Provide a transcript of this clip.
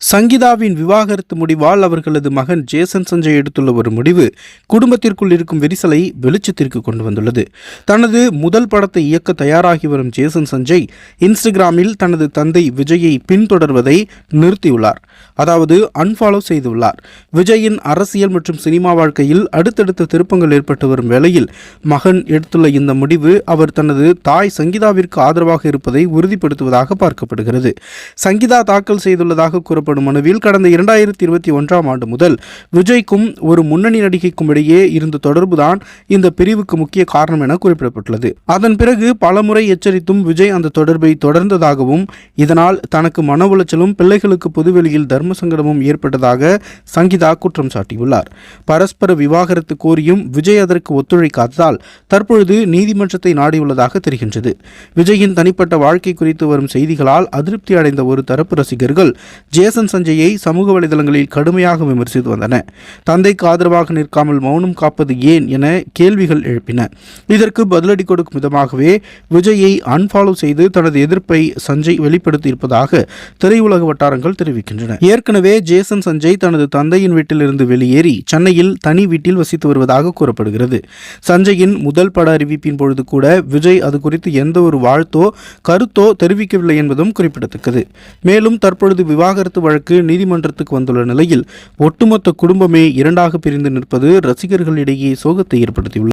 சங்கீதாவின் விவாகரத்து முடிவால் அவர்களது மகன் ஜேசன் சஞ்சய் எடுத்துள்ள ஒரு முடிவு குடும்பத்திற்குள் இருக்கும் விரிசலை வெளிச்சத்திற்கு கொண்டு வந்துள்ளது. தனது முதல் படத்தை இயக்க தயாராகி வரும் ஜேசன் சஞ்சய் இன்ஸ்டாகிராமில் தனது தந்தை விஜயை பின்தொடர்வதை நிறுத்தியுள்ளார், அதாவது அன்ஃபாலோ செய்துள்ளார். விஜயின் அரசியல் மற்றும் சினிமா வாழ்க்கையில் அடுத்தடுத்த திருப்பங்கள் ஏற்பட்டு வரும் வேளையில் மகன் எடுத்துள்ள இந்த முடிவு அவர் தனது தாய் சங்கீதாவிற்கு ஆதரவாக இருப்பதை உறுதிப்படுத்துவதாக பார்க்கப்படுகிறது. சங்கீதா தாக்கல் செய்துள்ளதாக கூறப்படும் மனுவில் கடந்த 2021ஆம் ஆண்டு முதல் விஜய்க்கும் ஒரு முன்னணி நடிகைக்கும் இடையே இருந்த தொடர்புதான் இந்த பிரிவுக்கு முக்கிய காரணம் என குறிப்பிடப்பட்டுள்ளது. அதன் பிறகு பலமுறை எச்சரித்தும் விஜய் அந்த தொடர்பை தொடர்ந்ததாகவும் இதனால் தனக்கு மன உளைச்சலும் பிள்ளைகளுக்கு பொதுவெளியில் தர்ம சங்கடமும் ஏற்பட்டதாக சங்கீதா குற்றம் சாட்டியுள்ளார். பரஸ்பர விவாகரத்து கோரியும் விஜய் அதற்கு ஒத்துழைக்காததால் தற்பொழுது நீதிமன்றத்தை நாடியுள்ளதாக தெரிகின்றது. விஜயின் தனிப்பட்ட வாழ்க்கை குறித்து வரும் செய்திகளால் அதிருப்தி அடைந்த ஒரு தரப்பு ரசிகர்கள் ஜேசன் சஞ்சயை சமூக வலைதளங்களில் கடுமையாக விமர்சித்து வந்தனர். தந்தைக்கு ஆதரவாக நிற்காமல் மௌனம் காப்பது ஏன் என கேள்விகள் எழுப்பின. இதற்கு பதிலடி கொடுக்கும் விதமாகவே விஜயை அன்ஃபாலோ செய்து தனது எதிர்ப்பை சஞ்சய் வெளிப்படுத்தியிருப்பதாக திரையுலக வட்டாரங்கள் தெரிவிக்கின்றன. ஏற்கனவே ஜேசன் சஞ்சய் தனது தந்தையின் வீட்டிலிருந்து வெளியேறி சென்னையில் தனி வீட்டில் வசித்து வருவதாக கூறப்படுகிறது. சஞ்சயின் முதல் பட அறிவிப்பின் பொழுது கூட விஜய் அது குறித்து எந்த ஒரு வாழ்த்தோ கருத்தோ தெரிவிக்கவில்லை என்பதும் குறிப்பிடத்தக்கது. மேலும் தற்பொழுது விவாகரத்து வழக்கு நீதிமன்றத்துக்கு வந்துள்ள நிலையில் ஒட்டுமொத்த குடும்பமே இரண்டாக பிரிந்து நிற்பது ரசிகர்களிடையே சோகத்தை ஏற்படுத்தியுள்ளது.